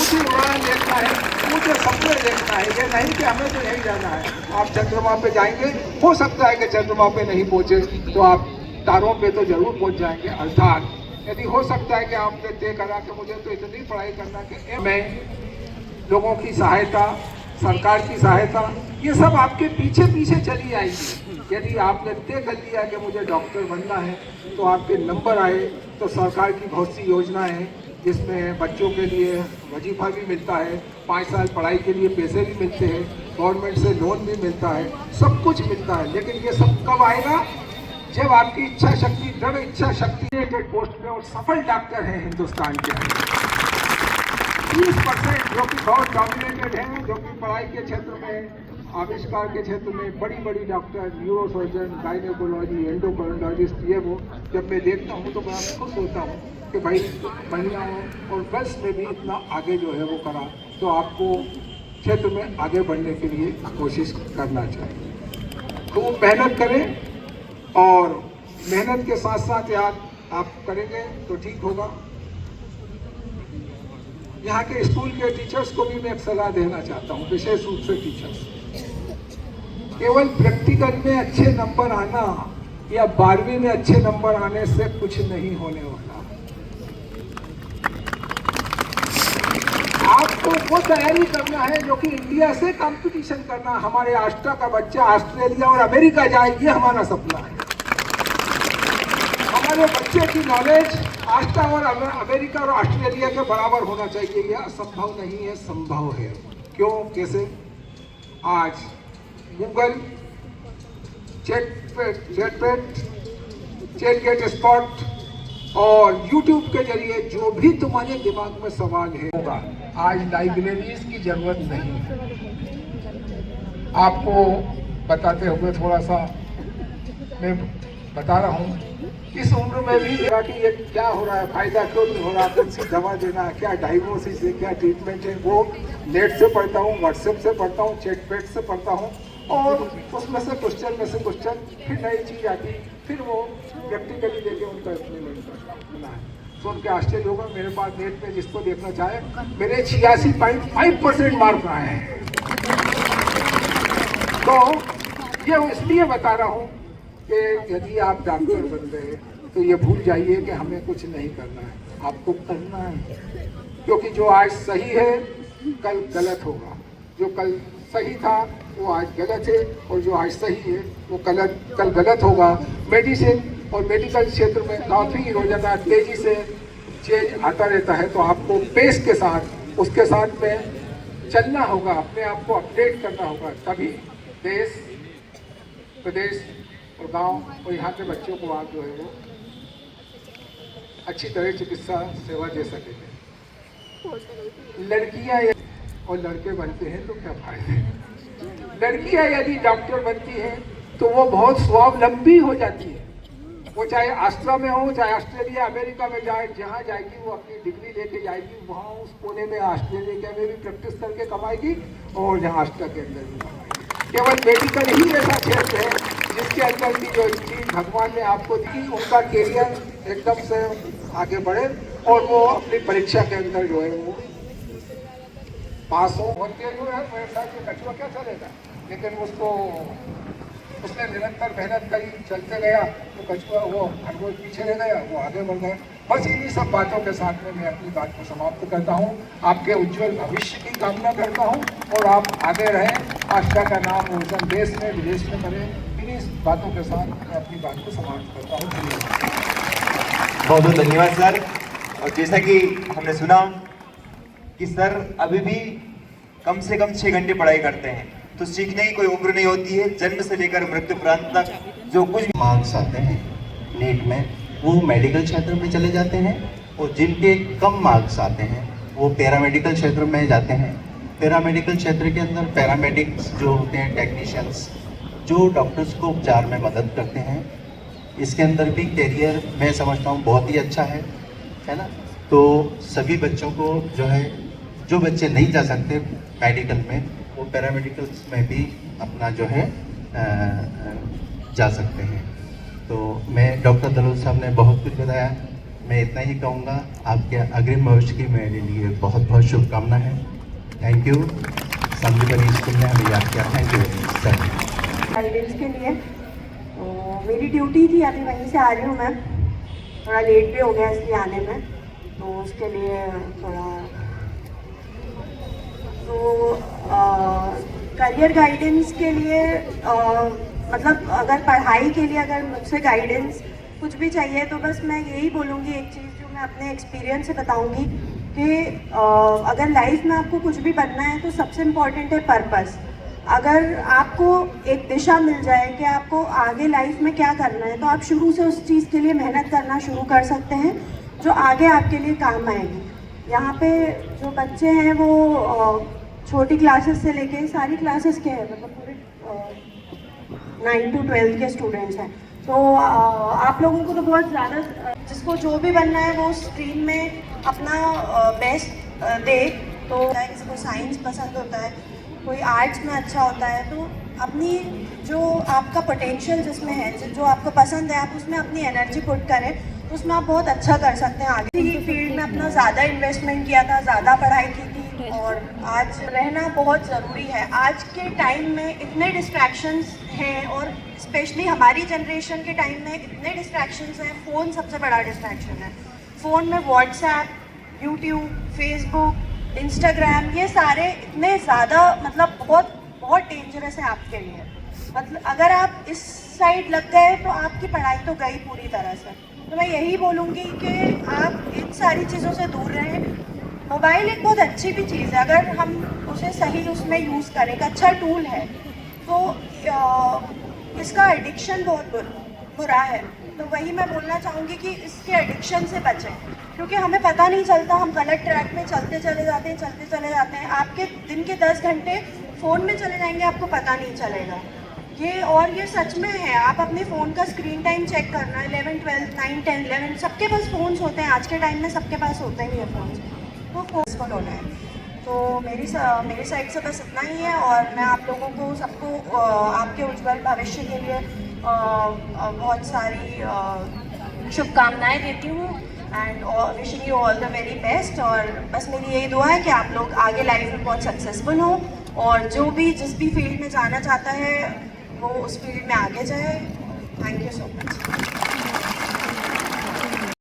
ऊंची उड़ान देखना है, ऊंचे सपने देखना है। ये नहीं कि हमें तो यही जाना है। आप चंद्रमा पे जाएंगे, हो सकता है कि चंद्रमा पे नहीं पहुंचे तो आप तारों पे तो जरूर पहुंच जाएंगे। अर्थात यदि हो सकता है कि आपने तय करा कि मुझे तो इतनी पढ़ाई करना कि मैं लोगों की सहायता, सरकार की सहायता, ये सब आपके पीछे पीछे चली आएगी। यदि आपने तय कर लिया कि मुझे डॉक्टर बनना है तो आपके नंबर आए तो सरकार की बहुत सी योजनाएं हैं जिसमें बच्चों के लिए वजीफा भी मिलता है, 5 साल पढ़ाई के लिए पैसे भी मिलते हैं, गवर्नमेंट से लोन भी मिलता है, सब कुछ मिलता है। लेकिन ये सब कब आएगा? जब आपकी इच्छा शक्ति, दृढ़ इच्छा शक्ति पोस्ट में और सफल डॉक्टर हैं हिंदुस्तान के अंदर 30% जो कि बहुत डोमिनेटेड हैं, जो कि पढ़ाई के क्षेत्र में, आविष्कार के क्षेत्र में बड़ी बड़ी डॉक्टर, न्यूरोसर्जन, गायनेकोलॉजी, एंडोक्राइनोलॉजिस्ट, ये वो जब मैं देखता हूँ तो बड़ा खुश होता हूँ कि भाई महिलाओं और गर्ल्स में भी इतना आगे जो है वो करा। तो आपको क्षेत्र में आगे बढ़ने के लिए कोशिश करना चाहिए। तो मेहनत करें और मेहनत के साथ साथ याद आप करेंगे तो ठीक होगा। यहाँ के स्कूल के टीचर्स को भी मैं एक सलाह देना चाहता हूँ, विशेष रूप से टीचर्स। केवल प्रैक्टिकल में अच्छे नंबर आना या 12वीं में अच्छे नंबर आने से कुछ नहीं होने वाला। आपको वो तैयारी करना है जो कि इंडिया से कंपटीशन करना। हमारे आस्था का बच्चा ऑस्ट्रेलिया और अमेरिका जाए, ये हमारा सपना है। हमारे बच्चे की नॉलेज आस्था और अमेरिका और ऑस्ट्रेलिया के बराबर होना चाहिए। यह असंभव नहीं है, संभव है। क्यों? कैसे? आज गूगल, चैटगेट स्पॉट और यूट्यूब के जरिए जो भी तुम्हारे दिमाग में सवाल है होगा। आज लाइब्रेरीज की जरूरत नहीं है। आपको बताते हुए थोड़ा सा मैं बता रहा हूँ, इस उम्र में भी कि ये क्या हो रहा है, फायदा क्यों नहीं हो रहा, कौन सी दवा देना, क्या डायग्नोसिस है, क्या ट्रीटमेंट है, वो नेट से पढ़ता हूँ, व्हाट्सएप से पढ़ता हूँ, चैटपैड से पढ़ता हूँ और उसमें से क्वेश्चन फिर नई चीज़ आती, फिर वो प्रैक्टिकली लेके उनका इम्प्लीमेंट करना है। तो उनके आश्चर्य होगा। मेरे पास नेट में जिसको देखना चाहे, मेरे 86.5% मार्क आए हैं। तो ये इसलिए बता रहा हूँ कि यदि आप डॉक्टर बन गए तो ये भूल जाइए कि हमें कुछ नहीं करना है, आपको करना है। क्योंकि जो आज सही है कल गलत होगा, जो कल सही था वो आज गलत है, और जो आज सही है वो कल गलत होगा। मेडिसिन और मेडिकल क्षेत्र में काफ़ी रोजाना तेजी से चेंज आता रहता है, तो आपको पेस के साथ उसके साथ में चलना होगा, अपने आप को अपडेट करना होगा, तभी देश, प्रदेश और गांव और यहाँ के बच्चों को आप जो है वो अच्छी तरह चिकित्सा सेवा दे सकेंगे। लड़कियाँ और लड़के बनते हैं तो क्या फायदे। लड़कियाँ यदि डॉक्टर बनती हैं तो वो बहुत स्वावलंबी हो जाती है। वो चाहे आस्ट्रा में हो, चाहे ऑस्ट्रेलिया अमेरिका में जाए, जहाँ जाएगी वो अपनी डिग्री लेके जाएगी, वहाँ उस कोने में ऑस्ट्रेलिया में भी प्रैक्टिस करके कमाएगी और जहाँ आस्ट्रा के अंदर भी कमाएगी। केवल मेडिकल ही ऐसा क्षेत्र है जिसके अंदर की जो चीज भगवान ने आपको दी, उनका कैरियर एकदम से आगे बढ़े और वो अपनी परीक्षा के अंदर जो है वो पास हो। होते जो है मेरे साथ में कछुआ क्या चलेगा, लेकिन उसने निरंतर मेहनत करी, चलते गया, तो कछुआ वो हर रोज पीछे रह गया, वो आगे बढ़ गया। बस इन्हीं सब बातों के साथ में मैं अपनी बात को समाप्त करता हूँ। आपके उज्जवल भविष्य की कामना करता हूँ और आप आगे रहें, आस्था का नाम रोशन देश में विदेश में करें। इन्हीं बातों के साथ मैं अपनी बात को समाप्त करता हूँ। बहुत बहुत धन्यवाद सर। और जैसा कि हमने सुना कि सर अभी भी कम से कम 6 घंटे पढ़ाई करते हैं, तो सीखने की कोई उम्र नहीं होती है। जन्म से लेकर मृत्यु प्रांत तक जो कुछ मार्क्स आते हैं नीट में, वो मेडिकल क्षेत्र में चले जाते हैं, और जिनके कम मार्क्स आते हैं वो पैरामेडिकल क्षेत्र में जाते हैं। पैरामेडिकल क्षेत्र के अंदर पैरामेडिक्स जो होते हैं, टेक्नीशियंस, जो डॉक्टर्स को उपचार में मदद करते हैं, इसके अंदर भी कैरियर मैं समझता हूँ बहुत ही अच्छा है ना। तो सभी बच्चों को जो है, जो बच्चे नहीं जा सकते मेडिकल में, वो पैरामेडिकल्स में भी अपना जो है जा सकते हैं। तो मैं डॉक्टर दलोच साहब ने बहुत कुछ बताया, मैं इतना ही कहूँगा, आपके अग्रिम भविष्य की मेरे लिए बहुत बहुत शुभकामना है। Thank you. संदीपनी स्कूल ने हमें याद किया, thank you very much sir. Guidance के लिए तो मेरी ड्यूटी थी, अभी वहीं से आ रही हूँ मैं, थोड़ा लेट भी हो गया इसलिए आने में, तो उसके लिए थोड़ा तो करियर गाइडेंस के लिए मतलब अगर पढ़ाई के लिए अगर मुझसे गाइडेंस कुछ भी चाहिए तो बस मैं यही बोलूँगी, एक चीज़ जो मैं अपने एक्सपीरियंस से बताऊँगी कि अगर लाइफ में आपको कुछ भी बनना है तो सबसे इम्पॉर्टेंट है पर्पस। अगर आपको एक दिशा मिल जाए कि आपको आगे लाइफ में क्या करना है तो आप शुरू से उस चीज़ के लिए मेहनत करना शुरू कर सकते हैं जो आगे आपके लिए काम आएगी। यहाँ पे जो बच्चे हैं वो छोटी क्लासेस से लेके सारी क्लासेस के हैं, मतलब पूरे 9 to 12 के स्टूडेंट्स हैं। तो आप लोगों को तो बहुत ज़्यादा, जिसको जो भी बनना है वो स्ट्रीम में अपना बेस्ट दे। तो किसी को साइंस पसंद होता है, कोई आर्ट्स में अच्छा होता है, तो अपनी जो आपका पोटेंशियल जिसमें है, जो आपको पसंद है, आप उसमें अपनी एनर्जी पुट करें तो उसमें आप बहुत अच्छा कर सकते हैं। आगे ही फील्ड में अपना ज़्यादा इन्वेस्टमेंट किया था, ज़्यादा पढ़ाई की थी, और आज रहना बहुत ज़रूरी है। आज के टाइम में इतने डिस्ट्रैक्शंस हैं, और स्पेशली हमारी जनरेशन के टाइम में इतने डिस्ट्रैक्शंस हैं। फ़ोन सबसे बड़ा डिस्ट्रैक्शन है। फ़ोन में व्हाट्सएप, यूट्यूब, फेसबुक, इंस्टाग्राम, ये सारे इतने ज़्यादा मतलब बहुत डेंजरस है आपके लिए। मतलब अगर आप इस साइड लग गए तो आपकी पढ़ाई तो गई पूरी तरह से। तो मैं यही बोलूँगी कि आप इन सारी चीज़ों से दूर रहें। मोबाइल एक बहुत अच्छी भी चीज़ है, अगर हम उसे सही उसमें यूज़ करें, एक अच्छा टूल है, तो इसका एडिक्शन बहुत बुरा है। तो वही मैं बोलना चाहूँगी कि इसके एडिक्शन से बचें, क्योंकि हमें पता नहीं चलता, हम गलत ट्रैक में चलते चले जाते हैं। आपके दिन के 10 घंटे फ़ोन में चले जाएंगे, आपको पता नहीं चलेगा। ये सच में है। आप अपने फ़ोन का स्क्रीन टाइम चेक करना, 11, 12, 9, 10, 11 सबके पास फ़ोन्स होते हैं। आज के टाइम में सबके पास होते ही है फ़ोन्स, तो फ़ोन होना है। तो मेरी साइड से बस इतना ही है, और मैं आप लोगों को सबको आपके उज्जवल भविष्य के लिए बहुत सारी शुभकामनाएं देती हूँ, and wishing you all the very best. और बस मेरी यही दुआ है कि आप लोग आगे लाइफ में बहुत सक्सेसफुल हो, और जिस भी फील्ड में जाना चाहता है वो उस फील्ड में आगे जाए। Thank you so much.